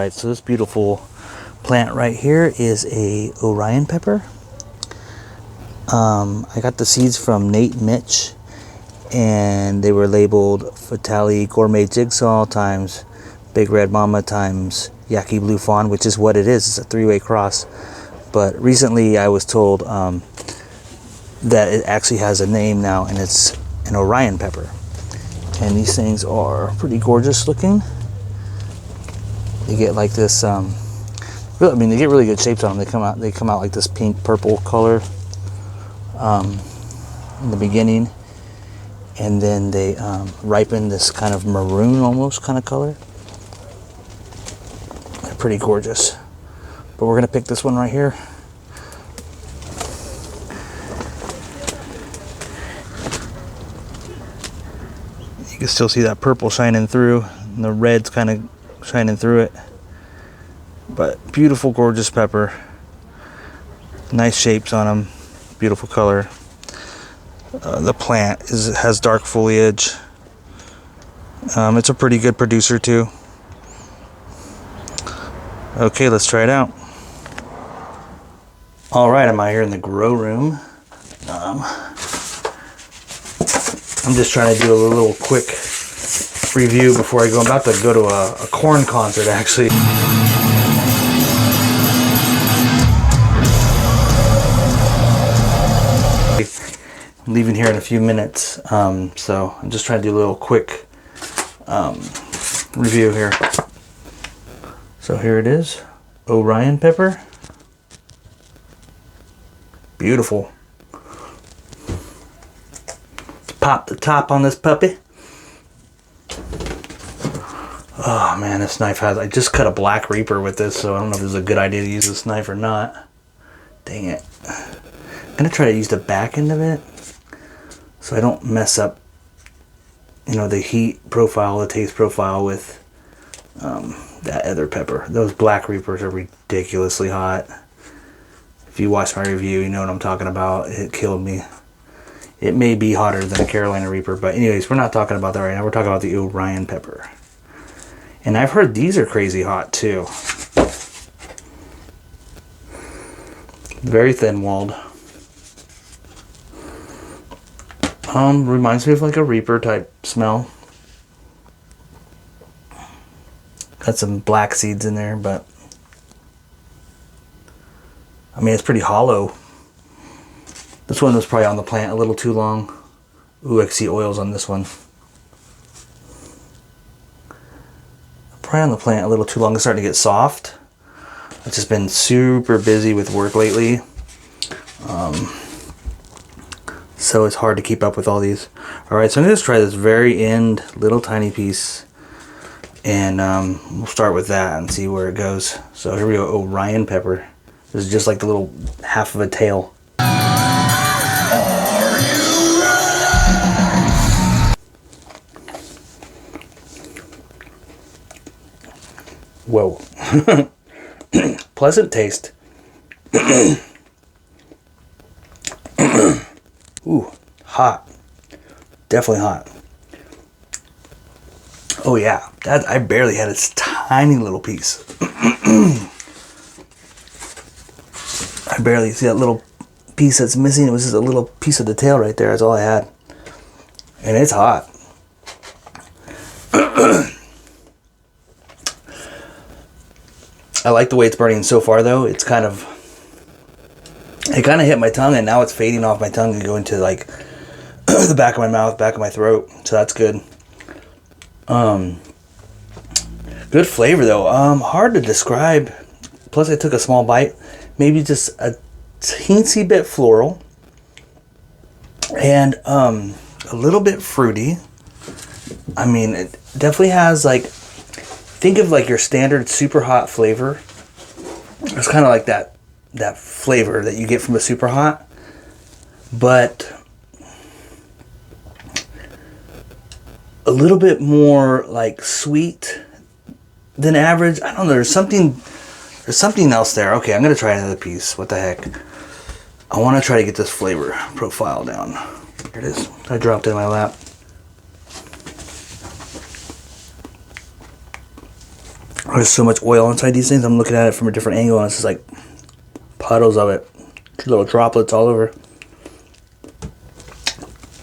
Alright, so this beautiful plant right here is a Orion pepper. I got the seeds from Nate Mitch, and they were labeled Fatale Gourmet Jigsaw times Big Red Mama times Yaki Blue Fawn, which is what it is. It's a three-way cross. But recently I was told that it actually has a name now, and it's an Orion pepper. And these things are pretty gorgeous looking. They get like this, I mean, they get really good shapes on them. They come out like this pink purple color in the beginning, and then they ripen this kind of maroon almost kind of color. They're pretty gorgeous. But we're gonna pick this one right here. You can still see that purple shining through, and the red's kind of shining through it. But beautiful, gorgeous pepper. Nice shapes on them. Beautiful color. The plant has dark foliage. It's a pretty good producer too. Okay, let's try it out. All right, I'm out here in the grow room. I'm just trying to do a little quick review before I go. I'm about to go to a Korn concert, actually. I'm leaving here in a few minutes, so I'm just trying to do a little quick review here. So here it is, Orion pepper. Beautiful. Let's pop the top on this puppy. Oh man, this knife has, I just cut a Black Reaper with this, so I don't know if this is a good idea to use this knife or not. Dang it. I'm gonna try to use the back end of it so I don't mess up, you know, the heat profile, the taste profile with that other pepper. Those Black Reapers are ridiculously hot. If you watch my review, you know what I'm talking about. It killed me. It may be hotter than a Carolina Reaper, but anyways, we're not talking about that right now. We're talking about the Orion pepper. And I've heard these are crazy hot too. Very thin-walled. Reminds me of like a Reaper type smell. Got some black seeds in there, but I mean, it's pretty hollow. This one was probably on the plant a little too long. Ooh, I can see oils on this one. Probably on the plant a little too long. It's starting to get soft. I've just been super busy with work lately. So it's hard to keep up with all these. Alright, so I'm going to try this very end little tiny piece. And we'll start with that and see where it goes. So here we go, Orion pepper. This is just like the little half of a tail. Whoa. Pleasant taste. Ooh, hot. Definitely hot. Oh yeah, that I barely had its tiny little piece. I barely see that little piece that's missing. It was just a little piece of the tail right there. That's all I had. And it's hot. I like the way it's burning so far though. It kind of hit my tongue, and now it's fading off my tongue and going to like the back of my mouth, back of my throat. So that's good. Good flavor though. Hard to describe. Plus I took a small bite. Maybe just a teensy bit floral. And a little bit fruity. I mean, it definitely has like, think of like your standard super hot flavor. It's kind of like that flavor that you get from a super hot, but a little bit more like sweet than average. I don't know, there's something else there. Okay, I'm gonna try another piece. What the heck? I want to try to get this flavor profile down. Here it is. I dropped it in my lap. There's so much oil inside these things. I'm looking at it from a different angle, and it's just like puddles of it, little droplets all over.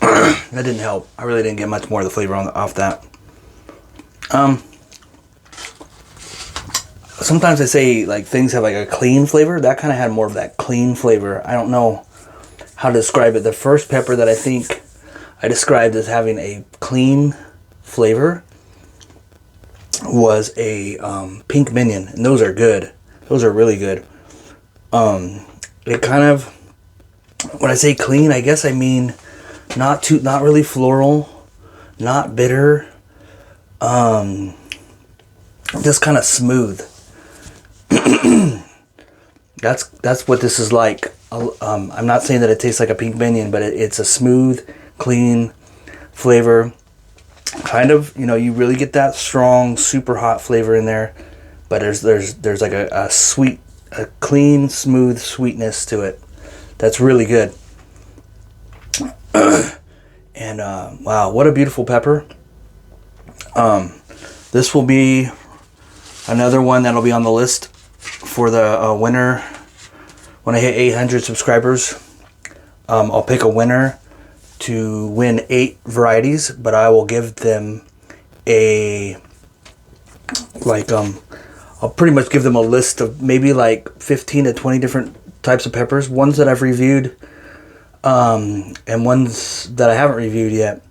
That didn't help. I really didn't get much more of the flavor off that. Sometimes I say like things have like a clean flavor. That kind of had more of that clean flavor. I don't know how to describe it. The first pepper that I think I described as having a clean flavor was a pink minion, and those are good. Those are really good. It kind of, when I say clean, I guess I mean not really floral, not bitter, just kind of smooth. That's what this is like. I'm not saying that it tastes like a pink minion, but it's a smooth, clean flavor. Kind of, you know, you really get that strong, super hot flavor in there, but there's like a sweet, a clean, smooth sweetness to it. That's really good. And wow, what a beautiful pepper. This will be another one that'll be on the list for the winner. When I hit 800 subscribers, I'll pick a winner to win 8 varieties, but I will give them a, like, I'll pretty much give them a list of maybe like 15 to 20 different types of peppers, ones that I've reviewed, and ones that I haven't reviewed yet,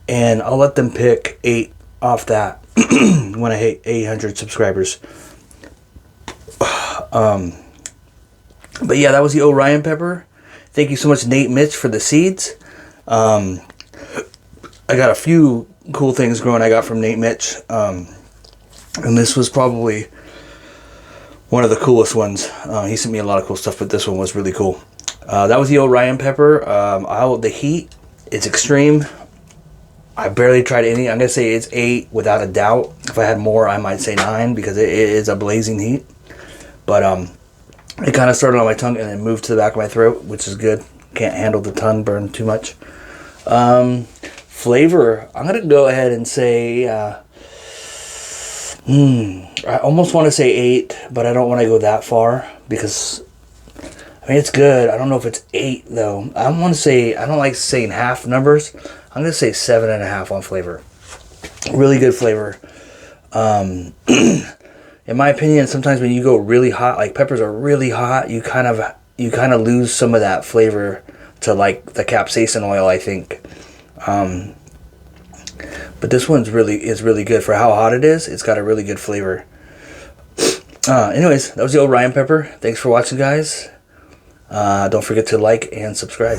and I'll let them pick 8 off that when I hit 800 subscribers. But yeah, that was the Orion pepper. Thank you so much, Nate Mitch, for the seeds. I got a few cool things growing I got from Nate Mitch, and this was probably one of the coolest ones. He sent me a lot of cool stuff, but this one was really cool. That was the Orion pepper. The heat is extreme. I barely tried any. I'm gonna say it's 8 without a doubt. If I had more, I might say 9 because it is a blazing heat. But it kind of started on my tongue and then moved to the back of my throat, which is good. Can't handle the tongue burn too much. Flavor, I'm gonna go ahead and say I almost want to say 8, but I don't want to go that far because I mean it's good. I don't know if it's 8 though. I want to say, I don't like saying half numbers. I'm gonna say 7.5 on flavor. Really good flavor. In my opinion, sometimes when you go really hot, like peppers are really hot, you kind of lose some of that flavor to like the capsaicin oil, I think. But this one's really good for how hot it is. It's got a really good flavor. Anyways, that was the Orion pepper. Thanks for watching, guys. Don't forget to like and subscribe.